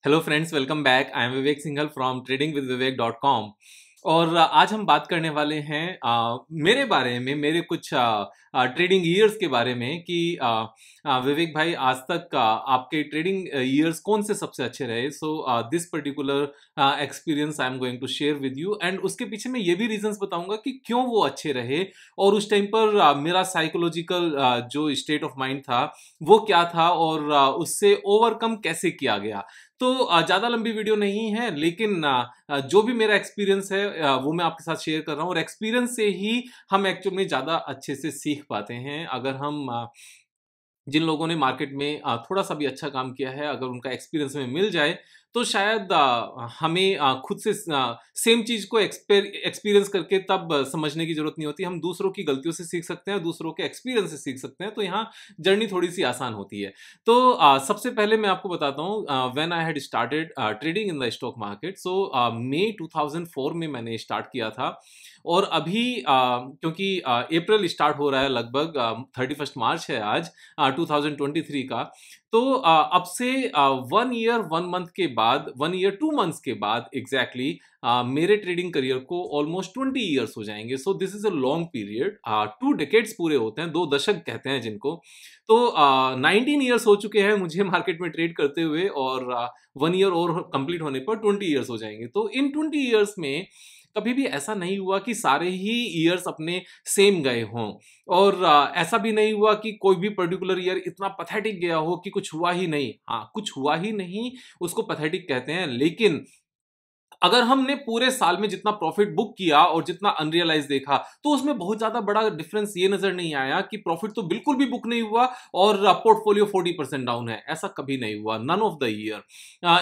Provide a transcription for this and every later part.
Hello friends, welcome back. I am Vivek Singhal from tradingwithvivek.com। और आज हम बात करने वाले हैं मेरे बारे में, मेरे कुछ ट्रेडिंग ईयर्स के बारे में कि विवेक भाई, आज तक आपके ट्रेडिंग ईयर्स कौन से सबसे अच्छे रहे। So this particular experience I am going to share with you, and उसके पीछे मैं ये भी रीजंस बताऊंगा कि क्यों वो अच्छे रहे और उस टाइम पर मेरा साइकोलॉजिकल जो स्टेट ऑफ माइंड था वो क्या था और उससे ओवरकम कैसे किया गया। तो ज़्यादा लंबी वीडियो नहीं है, लेकिन जो भी मेरा एक्सपीरियंस है वो मैं आपके साथ शेयर कर रहा हूँ, और एक्सपीरियंस से ही हम एक्चुअल में ज़्यादा अच्छे से सीख पाते हैं। अगर हम जिन लोगों ने मार्केट में थोड़ा सा भी अच्छा काम किया है, अगर उनका एक्सपीरियंस हमें मिल जाए तो शायद हमें खुद से सेम चीज़ को एक्सपीरियंस करके तब समझने की ज़रूरत नहीं होती। हम दूसरों की गलतियों से सीख सकते हैं, दूसरों के एक्सपीरियंस से सीख सकते हैं, तो यहाँ जर्नी थोड़ी सी आसान होती है। तो सबसे पहले मैं आपको बताता हूँ when I had started trading in the stock market. So May 2004 में मैंने स्टार्ट किया था, और अभी क्योंकि अप्रैल स्टार्ट हो रहा है, लगभग 31 मार्च है आज 2023 का। तो अब से 1 ईयर 1 मंथ के बाद, 1 ईयर 2 मंथ्स के बाद एग्जैक्टली मेरे ट्रेडिंग करियर को ऑलमोस्ट 20 ईयर्स हो जाएंगे। So this is a long period. 2 decades पूरे होते हैं, 2 दशक कहते हैं जिनको। तो 19 ईयर्स हो चुके हैं मुझे मार्केट में ट्रेड करते हुए, और 1 ईयर और कंप्लीट होने पर 20 ईयर्स हो जाएंगे। तो इन 20 ईयर्स में कभी भी ऐसा नहीं हुआ कि सारे ही ईयर्स अपने सेम गए हों, और ऐसा भी नहीं हुआ कि कोई भी पर्टिकुलर ईयर इतना पैथेटिक गया हो कि कुछ हुआ ही नहीं। हाँ, कुछ हुआ ही नहीं, उसको पैथेटिक कहते हैं। लेकिन अगर हमने पूरे साल में जितना प्रॉफिट बुक किया और जितना अनरियलाइज देखा, तो उसमें बहुत ज्यादा बड़ा डिफरेंस ये नजर नहीं आया कि प्रॉफिट तो बिल्कुल भी बुक नहीं हुआ और पोर्टफोलियो 40% डाउन है। ऐसा कभी नहीं हुआ, none of the year,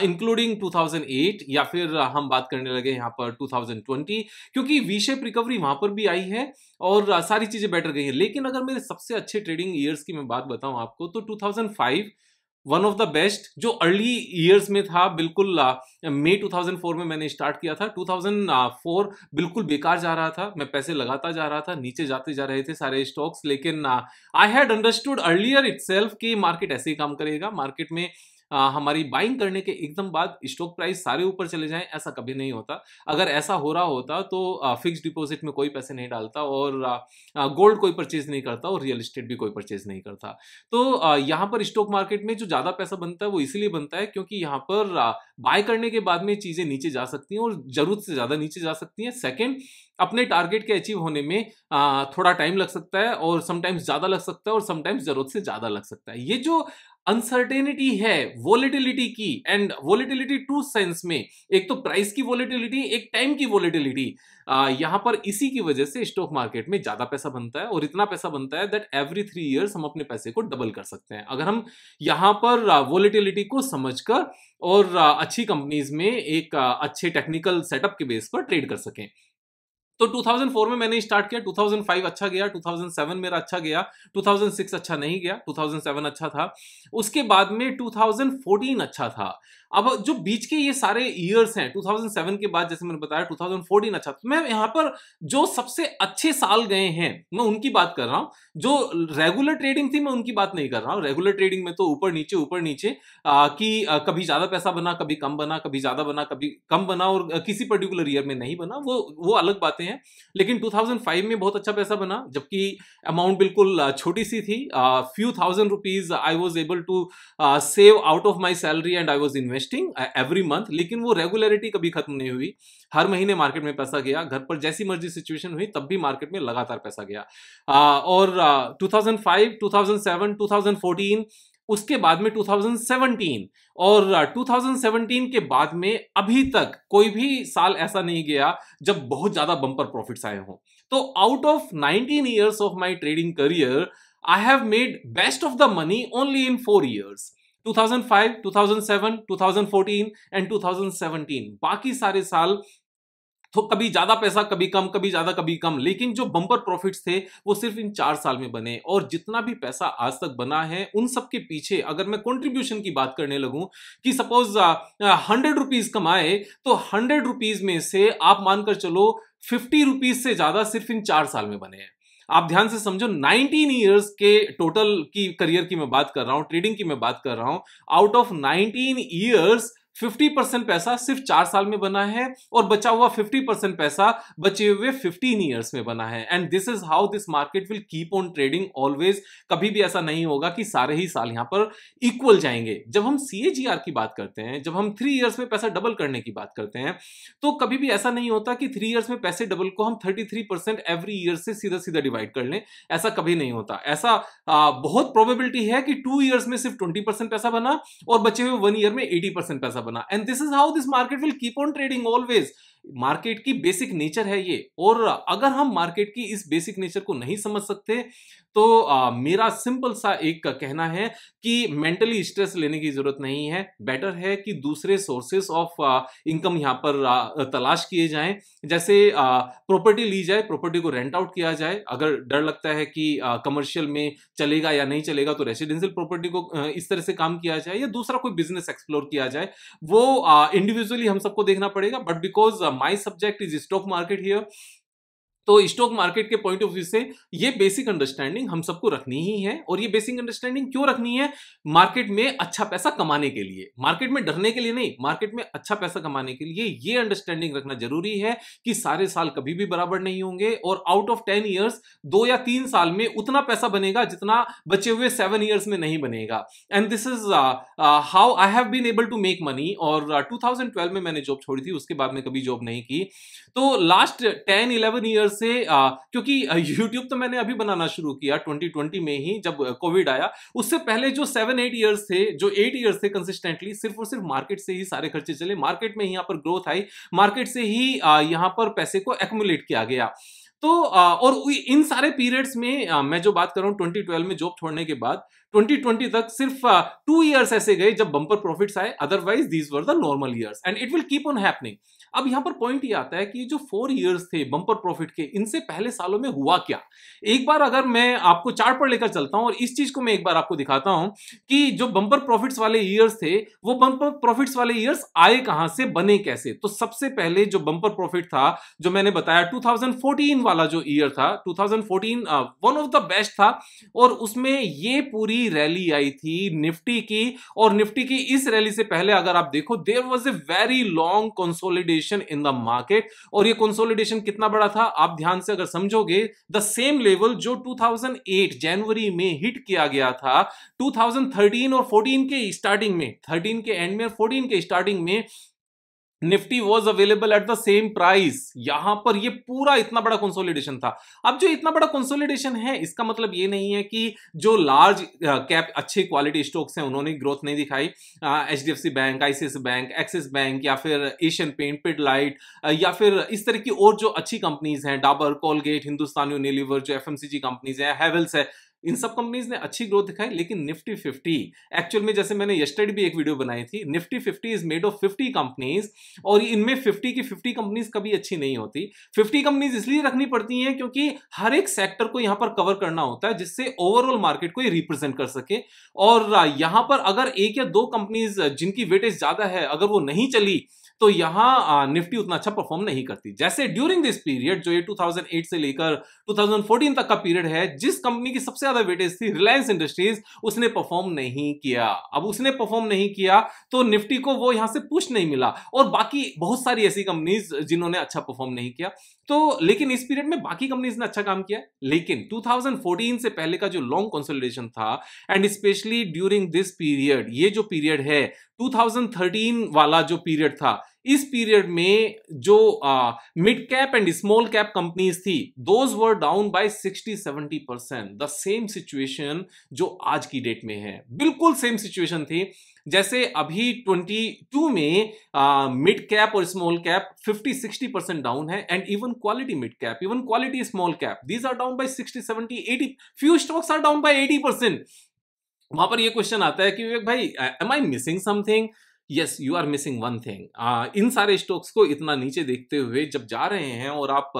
including 2008, या फिर हम बात करने लगे यहाँ पर 2020, क्योंकि वी शेप रिकवरी वहां पर भी आई है और सारी चीजें बेटर गई हैं। लेकिन अगर मेरे सबसे अच्छे ट्रेडिंग ईयर्स की मैं बात बताऊं आपको, तो 2005 वन ऑफ द बेस्ट, जो अर्ली ईयर्स में था। बिल्कुल मई 2004 में मैंने स्टार्ट किया था। 2004 बिल्कुल बेकार जा रहा था, मैं पैसे लगाता जा रहा था, नीचे जाते जा रहे थे सारे स्टॉक्स। लेकिन I had understood earlier itself कि मार्केट ऐसे ही काम करेगा। मार्केट में हमारी बाइंग करने के एकदम बाद स्टॉक प्राइस सारे ऊपर चले जाएं, ऐसा कभी नहीं होता। अगर ऐसा हो रहा होता तो फिक्स डिपॉजिट में कोई पैसे नहीं डालता, और गोल्ड कोई परचेज नहीं करता, और रियल एस्टेट भी कोई परचेज नहीं करता। तो यहाँ पर स्टॉक मार्केट में जो ज्यादा पैसा बनता है वो इसीलिए बनता है क्योंकि यहाँ पर बाय करने के बाद में चीजें नीचे जा सकती हैं, और जरूरत से ज्यादा नीचे जा सकती हैं। सेकंड, अपने टारगेट के अचीव होने में थोड़ा टाइम लग सकता है, और समटाइम्स ज्यादा लग सकता है, और समटाइम्स जरूरत से ज्यादा लग सकता है। ये जो अनसर्टेनिटी है वोलेटिलिटी की, एंड वोलेटिलिटी टू सेंस में, एक तो प्राइस की वोलेटिलिटी, एक टाइम की वोलेटिलिटी, यहां पर इसी की वजह से स्टॉक मार्केट में ज्यादा पैसा बनता है, और इतना पैसा बनता है दैट एवरी 3 इयर्स हम अपने पैसे को डबल कर सकते हैं, अगर हम यहां पर वोलेटिलिटी को समझकर और अच्छी कंपनीज में एक अच्छे टेक्निकल सेटअप के बेस पर ट्रेड कर सकें। तो 2004 में मैंने स्टार्ट किया, 2005 अच्छा गया, 2007 मेरा अच्छा गया, 2006 अच्छा नहीं गया, 2007 अच्छा था, उसके बाद में 2014 अच्छा था। अब जो बीच के ये सारे ईयर्स हैं, 2007 के बाद जैसे मैंने बताया 2014 अच्छा था। मैं यहाँ पर जो सबसे अच्छे साल गए हैं मैं उनकी बात कर रहा हूँ। जो रेगुलर ट्रेडिंग थी मैं उनकी बात नहीं कर रहा हूँ। रेगुलर ट्रेडिंग में तो ऊपर नीचे कि कभी ज्यादा पैसा बना, कभी कम बना, कभी ज्यादा बना, कभी कम बना, और किसी पर्टिकुलर ईयर में नहीं बना, वो अलग बातें हैं। लेकिन 2005 में बहुत अच्छा पैसा बना, जबकि अमाउंट बिल्कुल छोटी सी थी। Few thousand rupees I was able to save out of my salary, and I was investing every month. लेकिन वो रेगुलरिटी कभी खत्म नहीं हुई, हर महीने मार्केट में पैसा गया। घर पर जैसी मर्जी सिचुएशन हुई तब भी मार्केट में लगातार पैसा गया। और 2005, 2007, 2014, उसके बाद में 2017, और 2017 के बाद में अभी तक कोई भी साल ऐसा नहीं गया जब बहुत ज्यादा बम्पर प्रॉफिट्स आए हों। तो out of 19 years of my trading career, I have made best of the money only in 4 years, 2005, 2007, 2014 and 2017। बाकी सारे साल तो कभी ज्यादा पैसा, कभी कम, कभी ज्यादा, कभी कम। लेकिन जो बम्पर प्रॉफिट्स थे वो सिर्फ इन 4 साल में बने। और जितना भी पैसा आज तक बना है उन सब के पीछे अगर मैं कंट्रीब्यूशन की बात करने लगूं कि सपोज 100 रुपीज कमाए, तो 100 रुपीज में से आप मानकर चलो 50 रुपीज से ज्यादा सिर्फ इन 4 साल में बने हैं। आप ध्यान से समझो, 19 ईयर्स के टोटल की करियर की मैं बात कर रहा हूं, ट्रेडिंग की मैं बात कर रहा हूं। आउट ऑफ 19 ईयर्स 50% पैसा सिर्फ 4 साल में बना है और बचा हुआ 50% पैसा बचे हुए 15 ईयर्स में बना है। And this is how this market will keep on trading always. कभी भी ऐसा नहीं होगा कि सारे ही साल यहां पर इक्वल जाएंगे। जब हम CAGR की बात करते हैं, जब हम 3 ईयर्स में पैसा डबल करने की बात करते हैं, तो कभी भी ऐसा नहीं होता कि 3 ईयर्स में पैसे डबल को हम 33% एवरी ईयर से सीधा सीधा डिवाइड कर लें। ऐसा कभी नहीं होता। ऐसा बहुत प्रोबेबिलिटी है कि 2 ईयर्स में सिर्फ 20% पैसा बना और बचे हुए 1 ईयर में 80% पैसा बना। And this is how this market will keep on trading always. Market की बेसिक नेचर है ये। और अगर हम मार्केट की इस बेसिक नेचर को नहीं समझ सकते तो मेरा सिंपल सा एक कहना है कि मेंटली स्ट्रेस लेने की जरूरत नहीं है। बेटर है कि दूसरे सोर्सेस ऑफ इनकम यहां पर तलाश किए जाएं। जैसे प्रॉपर्टी ली जाए, प्रॉपर्टी को रेंट आउट किया जाए। अगर डर लगता है कि कमर्शियल में चलेगा या नहीं चलेगा, तो रेसिडेंशियल प्रॉपर्टी को इस तरह से काम किया जाए, या दूसरा कोई बिजनेस एक्सप्लोर किया जाए। वो इंडिविजुअली हम सबको देखना पड़ेगा। But because my subject is stock market here, तो स्टॉक मार्केट के पॉइंट ऑफ व्यू से ये बेसिक अंडरस्टैंडिंग हम सबको रखनी ही है। और ये बेसिक अंडरस्टैंडिंग क्यों रखनी है? मार्केट में अच्छा पैसा कमाने के लिए, मार्केट में डरने के लिए नहीं, मार्केट में अच्छा पैसा कमाने के लिए ये अंडरस्टैंडिंग रखना जरूरी है कि सारे साल कभी भी बराबर नहीं होंगे। और आउट ऑफ 10 ईयर्स 2 या 3 साल में उतना पैसा बनेगा जितना बचे हुए 7 ईयर्स में नहीं बनेगा। And this is how I have been able to make money. और 2012 में मैंने जॉब छोड़ी थी, उसके बाद में कभी जॉब नहीं की। तो लास्ट 10-11 ईयर्स से क्योंकि YouTube तो मैंने अभी बनाना शुरू किया 2020 में ही, जब कोविड आया। उससे पहले जो 7-8 ईयर्स थे, जो 8 ईयर्स थे कंसिस्टेंटली, सिर्फ और सिर्फ मार्केट से ही सारे खर्चे चले। मार्केट में ही यहाँ पर ग्रोथ आई, मार्केट से ही यहाँ पर पैसे को एक्युमुलेट किया गया। तो और इन सारे पीरियड्स में मैं जो बात कर रहा हूं 2012 में जॉब छोड़ने के बाद 2020 तक सिर्फ 2 ईयर्स ऐसे गए जब बम्पर प्रॉफिट्स आए। Otherwise these were the normal years and it will keep on happening. अब यहां पर पॉइंट ये आता है कि जो 4 ईयर्स थे बम्पर प्रॉफिट के, इनसे पहले सालों में हुआ क्या। एक बार अगर मैं आपको चार्ट पर लेकर चलता हूं और इस चीज को मैं एक बार आपको दिखाता हूं कि जो बम्पर प्रॉफिट्स वाले ईयर्स थे, वो बम्पर प्रॉफिट्स वाले ईयर्स आए कहां से, बने कैसे। तो सबसे पहले जो बम्पर प्रॉफिट था, जो मैंने बताया 2014 वाला जो ईयर था, 2014 वन ऑफ द बेस्ट था। और उसमें ये पूरी रैली आई थी निफ्टी की। और निफ्टी की इस रैली से पहले अगर आप देखो, there was a very long consolidation in the market. और ये कंसोलिडेशन कितना बड़ा था आप ध्यान से अगर समझोगे, द सेम लेवल जो 2008 जनवरी में हिट किया गया था, 2013 और 14 के स्टार्टिंग में, 13 के एंड में और 14 के स्टार्टिंग में Nifty was available at the same price. यहां पर ये पूरा इतना बड़ा कंसोलिडेशन था। अब जो इतना बड़ा कंसोलिडेशन है, इसका मतलब ये नहीं है कि जो लार्ज कैप अच्छे क्वालिटी स्टॉक्स हैं उन्होंने ग्रोथ नहीं दिखाई। HDFC bank, ICICI bank, axis bank, या फिर एशियन पेंट, पिडलाइट, या फिर इस तरह की और जो अच्छी कंपनीज हैं, डाबर, कोलगेट, हिंदुस्तान यूनिलीवर, जो FMCG कंपनीज हैं, हैवेल्स है, इन सब कंपनीज ने अच्छी ग्रोथ दिखाई। लेकिन निफ्टी 50 एक्चुअल में, जैसे मैंने यस्टरडे भी एक वीडियो बनाई थी, Nifty 50 is made of 50 companies. और इनमें 50 की 50 कंपनीज कभी अच्छी नहीं होती। 50 कंपनीज इसलिए रखनी पड़ती हैं क्योंकि हर एक सेक्टर को यहां पर कवर करना होता है, जिससे ओवरऑल मार्केट को ये रिप्रेजेंट कर सके। और यहां पर अगर एक या दो कंपनीज जिनकी वेटेज ज्यादा है, अगर वो नहीं चली, तो यहां निफ्टी उतना अच्छा परफॉर्म नहीं करती। जैसे ड्यूरिंग दिस पीरियड, जो ये 2008 से लेकर 2014 तक का पीरियड है, जिस कंपनी की सबसे ज्यादा वेटेज थी, रिलायंस इंडस्ट्रीज, उसने परफॉर्म नहीं किया। अब उसने परफॉर्म नहीं किया तो निफ्टी को वो यहां से पुश नहीं मिला। और बाकी बहुत सारी ऐसी कंपनीज जिन्होंने अच्छा परफॉर्म नहीं किया। तो लेकिन इस पीरियड में बाकी कंपनीज ने अच्छा काम किया। लेकिन 2014 से पहले का जो लॉन्ग कंसोलिडेशन था, and specially during this period, ये जो पीरियड है 2013 वाला जो पीरियड था, इस पीरियड में जो mid cap and small cap companies थी, those were down by 60-70%। The same situation जो आज की डेट में है, बिल्कुल सेम सिचुएशन थी। जैसे अभी 22 में मिड कैप और स्मॉल कैप 50-60% डाउन है। And even quality mid cap, even quality small cap, these are down by 60-70-80, few stocks are down by 80%। वहां पर ये क्वेश्चन आता है कि विवेक भाई, am I missing something? Yes, you are missing one thing. इन सारे स्टॉक्स को इतना नीचे देखते हुए जब जा रहे हैं और आप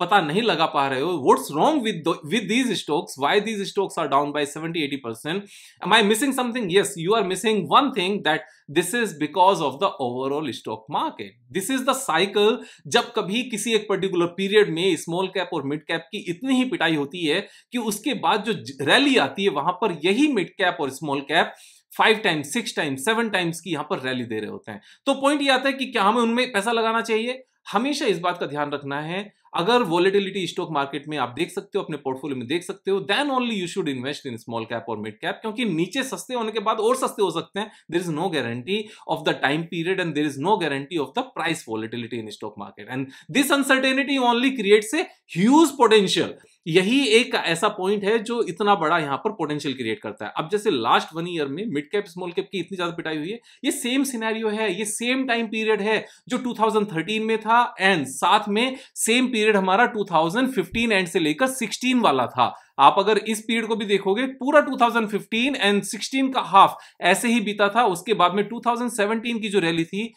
पता नहीं लगा पा रहे हो what's wrong with these stocks, why these stocks are down by 70-80%, am I missing something? Yes, you are missing one thing, that this is because of the overall stock market. This is the cycle. जब कभी किसी एक particular period में small cap और mid cap की इतनी ही पिटाई होती है कि उसके बाद जो रैली आती है, वहां पर यही मिड कैप और small cap 5 times, 6 times, 7 times की यहां पर रैली दे रहे होते हैं। तो पॉइंट ये आता है कि क्या हमें उनमें पैसा लगाना चाहिए? हमेशा इस बात का ध्यान रखना है, अगर वॉलेटिलिटी स्टॉक मार्केट में आप देख सकते हो, अपने पोर्टफोलियो में देख सकते हो, then only you should invest in small cap और मिड कैप, क्योंकि नीचे सस्ते होने के बाद और सस्ते हो सकते हैं। There is no guarantee of the time period and there is no guarantee of the price volatility in stock market, and this uncertainty only creates a huge potential. यही एक ऐसा पॉइंट है जो इतना बड़ा यहां पर पोटेंशियल क्रिएट करता है। अब जैसे लास्ट 1 ईयर में मिड कैप स्मॉल कैप की इतनी ज्यादा पिटाई हुई है, ये सेम सिनेरियो है, ये सेम टाइम पीरियड है जो 2013 में था, एंड साथ में सेम पीरियड हमारा 2015 एंड से लेकर 16 वाला था। आप अगर इस पीरियड को भी देखोगे, पूरा 2015 एंड 16 का हाफ ऐसे ही बीता था। उसके बाद में 2017 की जो रैली थी,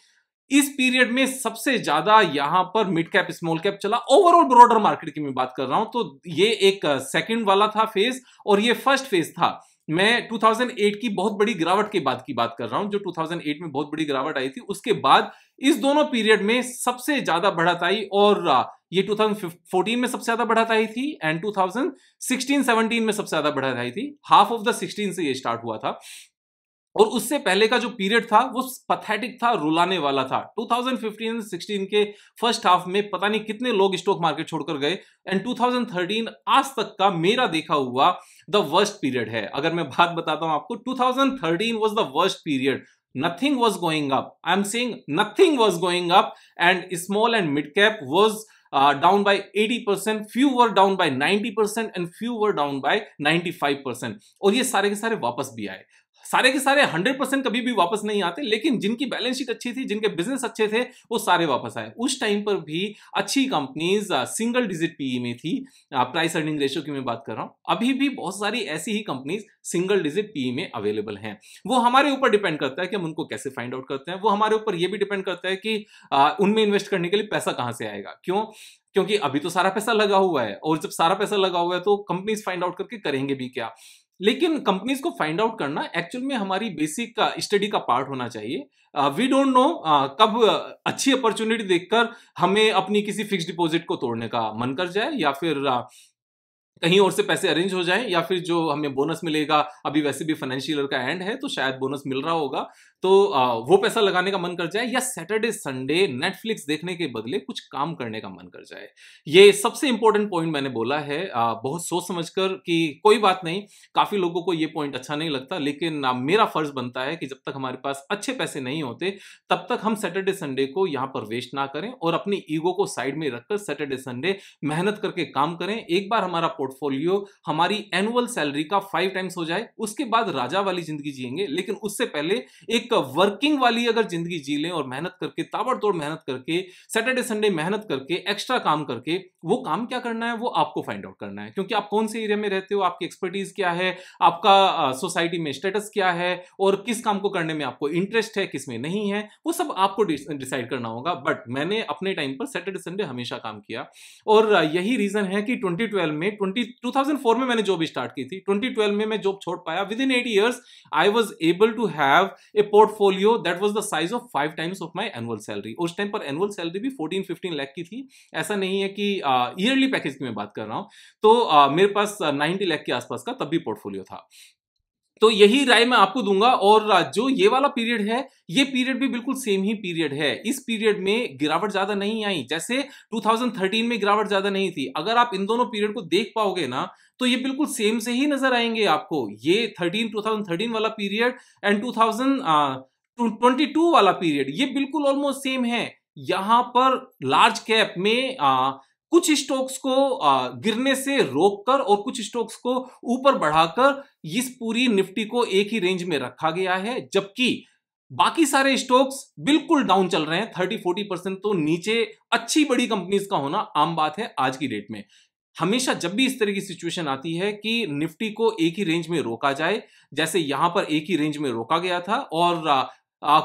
इस पीरियड में सबसे ज्यादा यहां पर मिड कैप स्मॉल कैप चला। ओवरऑल ब्रॉडर मार्केट की मैं बात कर रहा हूं, तो ये एक सेकंड वाला था फेज और ये फर्स्ट फेज था। मैं 2008 की बहुत बड़ी गिरावट के बाद की बात कर रहा हूं, जो 2008 में बहुत बड़ी गिरावट आई थी। उसके बाद इस दोनों पीरियड में सबसे ज्यादा बढ़त आई, और ये 2014 में सबसे ज्यादा बढ़त आई थी एंड 2016-17 में सबसे ज्यादा बढ़त आई थी। हाफ ऑफ द 16 से ये स्टार्ट हुआ था, और उससे पहले का जो पीरियड था वो पैथेटिक था, रुलाने वाला था। 2015-16 के फर्स्ट हाफ में पता नहीं कितने लोग स्टॉक मार्केट छोड़कर गए, एंड 2013 आज तक का मेरा देखा हुआ द वर्स्ट पीरियड है। अगर मैं बात बताता हूं आपको, 2013 was the worst period. Nothing was going up, I am saying nothing was going up, and small and mid cap was down by 80%, few were down by 90%, and few were down by 95%। और ये सारे के सारे वापस भी आए। सारे के सारे 100% कभी भी वापस नहीं आते, लेकिन जिनकी बैलेंस शीट अच्छी थी, जिनके बिजनेस अच्छे थे, वो सारे वापस आए। उस टाइम पर भी अच्छी कंपनीज सिंगल डिजिट पीई में थी। प्राइस अर्निंग रेशियो की मैं बात कर रहा हूं। अभी भी बहुत सारी ऐसी ही कंपनीज सिंगल डिजिट पीई में अवेलेबल हैं। वो हमारे ऊपर डिपेंड करता है कि हम उनको कैसे फाइंड आउट करते हैं। वो हमारे ऊपर यह भी डिपेंड करता है कि उनमें इन्वेस्ट करने के लिए पैसा कहां से आएगा। क्यों? क्योंकि अभी तो सारा पैसा लगा हुआ है, और जब सारा पैसा लगा हुआ है तो कंपनीज फाइंड आउट करके करेंगे भी क्या। लेकिन कंपनीज को फाइंड आउट करना एक्चुअल में हमारी बेसिक स्टडी का पार्ट होना चाहिए। वी डोंट नो कब अच्छी अपॉर्चुनिटी देखकर हमें अपनी किसी फिक्स डिपॉजिट को तोड़ने का मन कर जाए, या फिर कहीं और से पैसे अरेंज हो जाएं, या फिर जो हमें बोनस मिलेगा, अभी वैसे भी फाइनेंशियल ईयर का एंड है तो शायद बोनस मिल रहा होगा, तो वो पैसा लगाने का मन कर जाए, या सैटरडे संडे नेटफ्लिक्स देखने के बदले कुछ काम करने का मन कर जाए। ये सबसे इंपॉर्टेंट पॉइंट मैंने बोला है, बहुत सोच समझकर, कि कोई बात नहीं, काफी लोगों को ये पॉइंट अच्छा नहीं लगता, लेकिन मेरा फर्ज बनता है कि जब तक हमारे पास अच्छे पैसे नहीं होते, तब तक हम सैटरडे संडे को यहां पर वेस्ट ना करें, और अपनी ईगो को साइड में रखकर सैटरडे संडे मेहनत करके काम करें। एक बार हमारा पोर्टफोलियो हमारी एनुअल सैलरी का 5 टाइम्स हो जाए, उसके बाद राजा वाली जिंदगी जिएंगे, लेकिन उससे पहले एक वर्किंग वाली अगर जिंदगी जी लें, और मेहनत करके, ताबड़तोड़ मेहनत करके, सैटरडे संडे मेहनत करके, एक्स्ट्रा काम करके, वो काम क्या करना है वो आपको फाइंड आउट करना है। क्योंकि आप कौन से एरिया में रहते हो, आपकी एक्सपर्टीज क्या है, आपका सोसाइटी में स्टेटस क्या है, और किस काम को करने में आपको इंटरेस्ट है, किस में नहीं है, वो सब आपको डिसाइड करना होगा। बट मैंने अपने टाइम पर सैटरडे संडे हमेशा काम किया, और यही रीजन है कि 2004 में मैंने जॉब स्टार्ट की थी। 2012 में मैं जॉब छोड़ पाया। Within 8 years I was able to have a portfolio that was the size of 5 times of my annual salary. उस टाइम पर एनुअल सैलरी भी 14-15 लाख की थी। ऐसा नहीं है कि ईयरली पैकेज की मैं बात कर रहा हूं। तो मेरे पास 90 लाख के आसपास का तब भी पोर्टफोलियो था। तो यही राय मैं आपको दूंगा। और जो ये वाला पीरियड है, ये पीरियड भी बिल्कुल सेम ही पीरियड है। इस पीरियड में गिरावट ज्यादा नहीं आई, जैसे 2013 में गिरावट ज्यादा नहीं थी। अगर आप इन दोनों पीरियड को देख पाओगे ना, तो ये बिल्कुल सेम से ही नजर आएंगे आपको। ये 2013 वाला पीरियड एंड 2022 वाला पीरियड, ये बिल्कुल ऑलमोस्ट सेम है। यहां पर लार्ज कैप में कुछ स्टॉक्स को गिरने से रोककर और कुछ स्टॉक्स को ऊपर बढ़ाकर इस पूरी निफ्टी को एक ही रेंज में रखा गया है, जबकि बाकी सारे स्टॉक्स बिल्कुल डाउन चल रहे हैं। 30-40% तो नीचे अच्छी बड़ी कंपनीज का होना आम बात है आज की डेट में। हमेशा जब भी इस तरह की सिचुएशन आती है कि निफ्टी को एक ही रेंज में रोका जाए, जैसे यहां पर एक ही रेंज में रोका गया था, और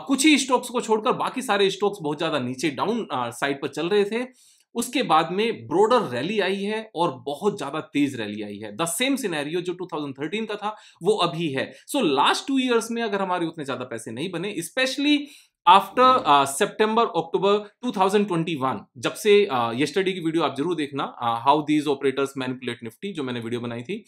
कुछ ही स्टॉक्स को छोड़कर बाकी सारे स्टॉक्स बहुत ज्यादा नीचे डाउन साइड पर चल रहे थे, उसके बाद में ब्रॉडर रैली आई है, और बहुत ज्यादा तेज रैली आई है। द सेम सिनेरियो जो 2013 का था वो अभी है। सो लास्ट 2 इयर्स में अगर हमारे उतने ज्यादा पैसे नहीं बने, स्पेशली आफ्टर सितंबर अक्टूबर 2021, जब से यस्टरडे की वीडियो आप जरूर देखना, how these operators manipulate Nifty, जो मैंने वीडियो बनाई थी,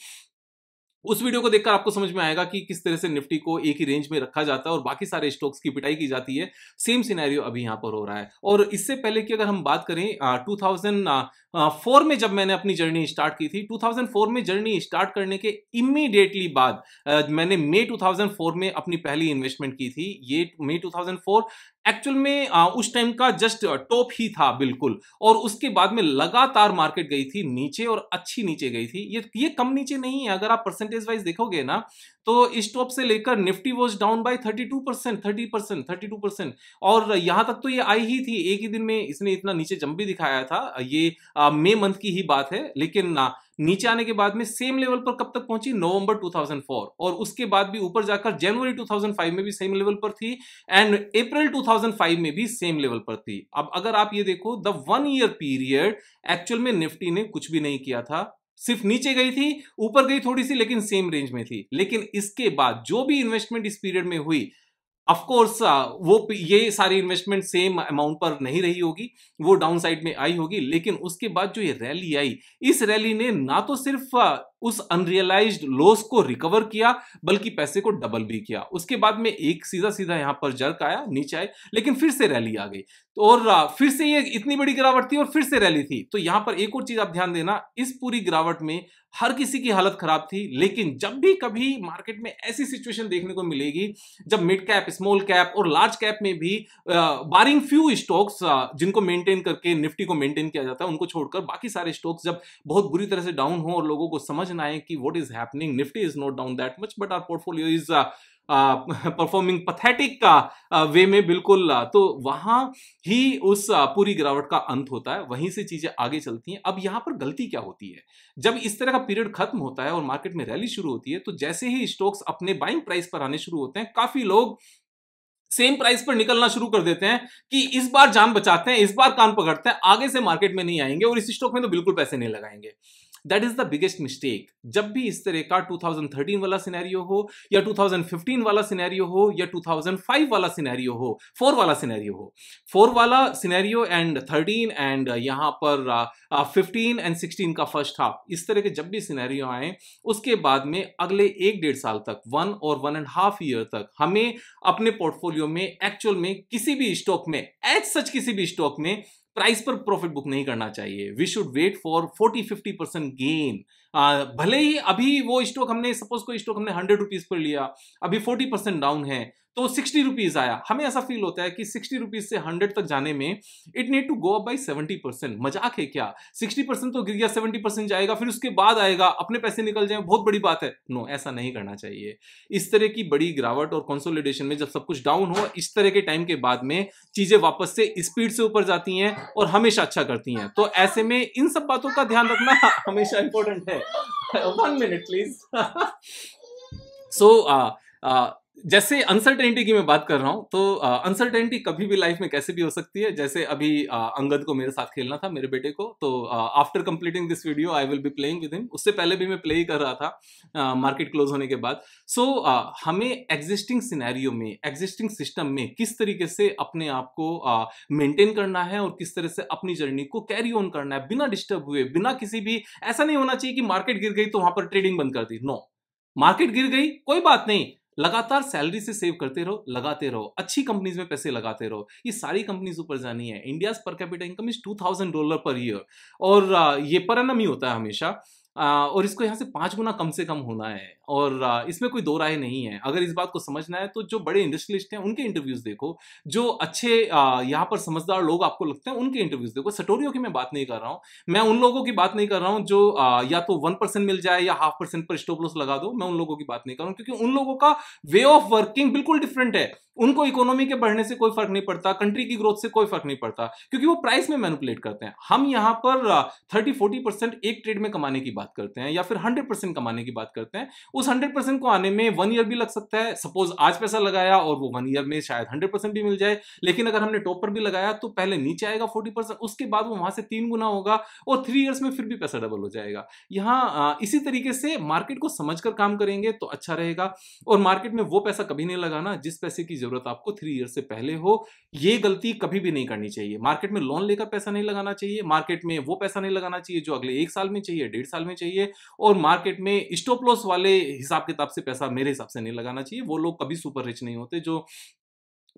उस वीडियो को देखकर आपको समझ में आएगा कि किस तरह से निफ्टी को एक ही रेंज में रखा जाता है और बाकी सारे स्टॉक्स की पिटाई की जाती है। सेम सिनेरियो अभी यहां पर हो रहा है। और इससे पहले की अगर हम बात करें 2004 में जब मैंने अपनी जर्नी स्टार्ट की थी, 2004 में जर्नी स्टार्ट करने के इमीडिएटली बाद मैंने मई 2004 में अपनी पहली इन्वेस्टमेंट की थी। ये मई 2004 एक्चुअल में उस टाइम का जस्ट टॉप ही था बिल्कुल। और उसके बाद में लगातार मार्केट गई थी नीचे और अच्छी नीचे गई थी। ये कम नीचे नहीं है। अगर आप परसेंटेज वाइज देखोगे ना तो इस टॉप से लेकर निफ्टी वॉज डाउन बाय 32%, 30%, 32%। और यहां तक तो ये आई ही थी, एक ही दिन में इसने इतना नीचे जंप भी दिखाया था। ये मई मंथ की ही बात है। लेकिन नीचे आने के बाद में सेम लेवल पर कब तक पहुंची? नवंबर 2004। और उसके बाद भी ऊपर जाकर जनवरी 2005 में भी सेम लेवल पर थी एंड अप्रैल 2005 में भी सेम लेवल पर थी। अब अगर आप ये देखो द 1 ईयर पीरियड एक्चुअल में निफ्टी ने कुछ भी नहीं किया था। सिर्फ नीचे गई थी, ऊपर गई थोड़ी सी, लेकिन सेम रेंज में थी। लेकिन इसके बाद जो भी इन्वेस्टमेंट इस पीरियड में हुई, ऑफ कोर्स वो ये सारी इन्वेस्टमेंट सेम अमाउंट पर नहीं रही होगी, वो डाउन साइड में आई होगी। लेकिन उसके बाद जो ये रैली आई, इस रैली ने ना तो सिर्फ उस अनरियलाइज्ड लॉस को रिकवर किया बल्कि पैसे को डबल भी किया। उसके बाद में एक सीधा सीधा यहां पर जर्क आया, नीचे आए, लेकिन फिर से रैली आ गई। और फिर से ये इतनी बड़ी गिरावट थी और फिर से रैली थी। तो यहां पर एक और चीज आप ध्यान देना, इस पूरी गिरावट में हर किसी की हालत खराब थी। लेकिन जब भी कभी मार्केट में ऐसी सिचुएशन देखने को मिलेगी जब मिड कैप, स्मॉल कैप और लार्ज कैप में भी बारिंग फ्यू स्टॉक्स जिनको मेंटेन करके निफ्टी को मेंटेन किया जाता है, उनको छोड़कर बाकी सारे स्टॉक्स जब बहुत बुरी तरह से डाउन हो और लोगों को समझ ना आए कि what is happening, Nifty is not down that much but our portfolio is performing pathetic का वे में बिल्कुल, तो वहां ही उस पूरी गिरावट का अंत होता है। वहीं से चीजें आगे चलती हैं। अब यहां पर गलती क्या होती है? जब इस तरह का पीरियड खत्म होता है और मार्केट में रैली शुरू होती है, तो जैसे ही स्टॉक्स अपने बाइंग प्राइस पर आने शुरू होते हैं, काफी लोग सेम प्राइस पर निकलना शुरू कर देते हैं कि इस बार जान बचाते हैं, इस बार कान पकड़ते हैं, आगे से मार्केट में नहीं आएंगे और इस स्टॉक में तो बिल्कुल पैसे नहीं लगाएंगे। That is the biggest mistake. जब भी इस तरह का 2013 वाला सिनेरियो हो या 2015 वाला सिनेरियो हो या 2005 वाला सिनेरियो हो, 4 वाला सिनेरियो हो, 4 वाला सिनेरियो एंड 13 एंड यहां पर 15 एंड 16 का फर्स्ट हाफ, इस तरह के जब भी सिनेरियो आए, उसके बाद में अगले 1-1.5 साल तक, 1 और 1.5 ईयर तक हमें अपने पोर्टफोलियो में एक्चुअल में किसी भी स्टॉक में, एज सच किसी भी स्टॉक में प्राइस पर प्रॉफिट बुक नहीं करना चाहिए। We should wait for 40-50% gain. भले ही अभी वो स्टॉक हमने, सपोज कोई स्टॉक हमने 100 रुपीज पर लिया, अभी 40% डाउन है तो 60 रुपीज आया, हमें ऐसा फील होता है कि 60 रुपीज से 100 तक जाने में it need to go up by 70%। मजाक है क्या? 60% तो गिर गया, 70% जाएगा, फिर उसके बाद आएगा, अपने पैसे निकल जाए, बहुत बड़ी बात है। नो, ऐसा नहीं करना चाहिए। इस तरह की बड़ी गिरावट और कंसोलिडेशन में जब सब कुछ डाउन हो, इस तरह के टाइम के बाद में चीजें वापस से स्पीड से ऊपर जाती हैं और हमेशा अच्छा करती हैं। तो ऐसे में इन सब बातों का ध्यान रखना हमेशा इंपॉर्टेंट है। 1 मिनट प्लीज। सो जैसे अनसर्टेनिटी की मैं बात कर रहा हूं, तो अनसर्टेनिटी कभी भी लाइफ में कैसे भी हो सकती है। जैसे अभी अंगद को मेरे साथ खेलना था, मेरे बेटे को, तो after completing this video I will be playing with him. उससे पहले भी मैं प्ले ही कर रहा था मार्केट क्लोज होने के बाद। सो हमें एग्जिस्टिंग सिनेरियो में, एग्जिस्टिंग सिस्टम में किस तरीके से अपने आप को मेंटेन करना है और किस तरह से अपनी जर्नी को कैरी ऑन करना है बिना डिस्टर्ब हुए, बिना किसी भी, ऐसा नहीं होना चाहिए कि मार्केट गिर गई तो वहां पर ट्रेडिंग बंद कर दी। नो, मार्केट गिर गई कोई बात नहीं, लगातार सैलरी से सेव करते रहो, लगाते रहो, अच्छी कंपनीज में पैसे लगाते रहो। ये सारी कंपनीज ऊपर जानी है। India's per capita income is $2000 per year और ये पर एनम ही होता है हमेशा। और इसको यहाँ से 5 गुना कम से कम होना है और इसमें कोई दो राय नहीं है। अगर इस बात को समझना है तो जो बड़े इंडस्ट्रियलिस्ट हैं उनके इंटरव्यूज देखो, जो अच्छे यहाँ पर समझदार लोग आपको लगते हैं उनके इंटरव्यूज देखो। सटोरियो की मैं बात नहीं कर रहा हूँ, मैं उन लोगों की बात नहीं कर रहा हूँ जो या तो 1% मिल जाए या 0.5% पर स्टॉप लॉस लगा दो। मैं उन लोगों की बात नहीं कर रहा हूँ, क्योंकि उन लोगों का वे ऑफ वर्किंग बिल्कुल डिफरेंट है। उनको इकोनॉमी के बढ़ने से कोई फर्क नहीं पड़ता, कंट्री की ग्रोथ से कोई फर्क नहीं पड़ता, क्योंकि वो प्राइस में मैनिपुलेट करते हैं। हम यहाँ पर 30-40% एक ट्रेड में कमाने की बात करते हैं या फिर 100% कमाने की बात करते हैं। उस 100% को आने में 1 ईयर भी लग सकता है। सपोज आज पैसा लगाया और वो 1 ईयर में शायद 100% भी मिल जाए, लेकिन अगर हमने टॉप पर भी लगाया तो पहले नीचे आएगा 40%, उसके बाद वो वहां से 3 गुना होगा और 3 ईयर्स में फिर भी पैसा डबल हो जाएगा। यहाँ इसी तरीके से मार्केट को समझकर काम करेंगे तो अच्छा रहेगा। और मार्केट में वो पैसा कभी नहीं लगाना जिस पैसे की जरूरत आपको 3 ईयर से पहले हो। ये गलती कभी भी नहीं करनी चाहिए। मार्केट में लोन लेकर पैसा नहीं लगाना चाहिए, मार्केट में वो पैसा नहीं लगाना चाहिए जो अगले 1 साल में चाहिए, 1.5 साल में होने चाहिए और मार्केट में स्टॉप लॉस वाले हिसाब किताब से पैसा मेरे हिसाब से नहीं लगाना चाहिए। वो लोग कभी सुपर रिच नहीं होते। जो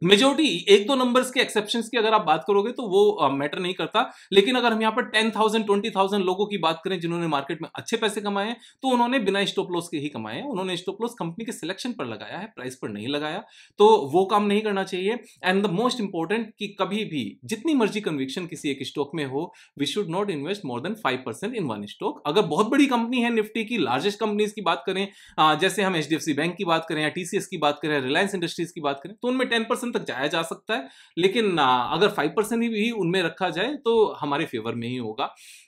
मेजॉरिटी एक दो नंबर्स के एक्सेप्शंस की अगर आप बात करोगे तो वो मैटर नहीं करता, लेकिन अगर हम यहाँ पर 10,000 20,000 लोगों की बात करें जिन्होंने मार्केट में अच्छे पैसे कमाए हैं, तो उन्होंने बिना स्टॉप लॉस के ही कमाए हैं। उन्होंने स्टॉप लॉस कंपनी के सिलेक्शन पर लगाया है, प्राइस पर नहीं लगाया। तो वो काम नहीं करना चाहिए। एंड द मोस्ट इंपॉर्टेंट कि कभी भी जितनी मर्जी कन्विक्शन किसी एक स्टॉक में हो, we should not invest more than 5% in one stock. अगर बहुत बड़ी कंपनी है, निफ्टी की लार्जेस्ट कंपनीज की बात करें, जैसे हम एचडीएफसी बैंक की बात करें या टीसीएस की बात करें, रिलायंस इंडस्ट्रीज की बात करें, तो उनमें 10% तक जाया जा सकता है। लेकिन अगर 5% भी उनमें रखा जाए तो हमारे फेवर में ही होगा,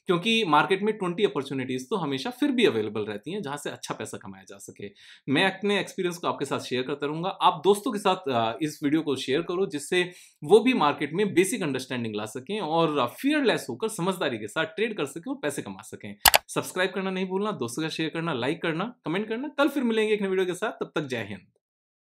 क्योंकि मार्केट में 20 अपॉर्चुनिटीज तो हमेशा फिर भी अवेलेबल रहती हैं जहां से अच्छा पैसा कमाया जा सके। मैं अपने एक्सपीरियंस को आपके साथ शेयर करता रहूंगा। आप दोस्तों के साथ इस वीडियो को शेयर करो, जिससे वो भी मार्केट में बेसिक अंडरस्टैंडिंग ला सकें और फियरलेस होकर समझदारी के साथ ट्रेड कर सकें और पैसे कमा सकें। सब्सक्राइब करना नहीं भूलना, दोस्तों का शेयर करना, लाइक करना, कमेंट करना। कल फिर मिलेंगे एक नए वीडियो के साथ। तब तक जय हिंद।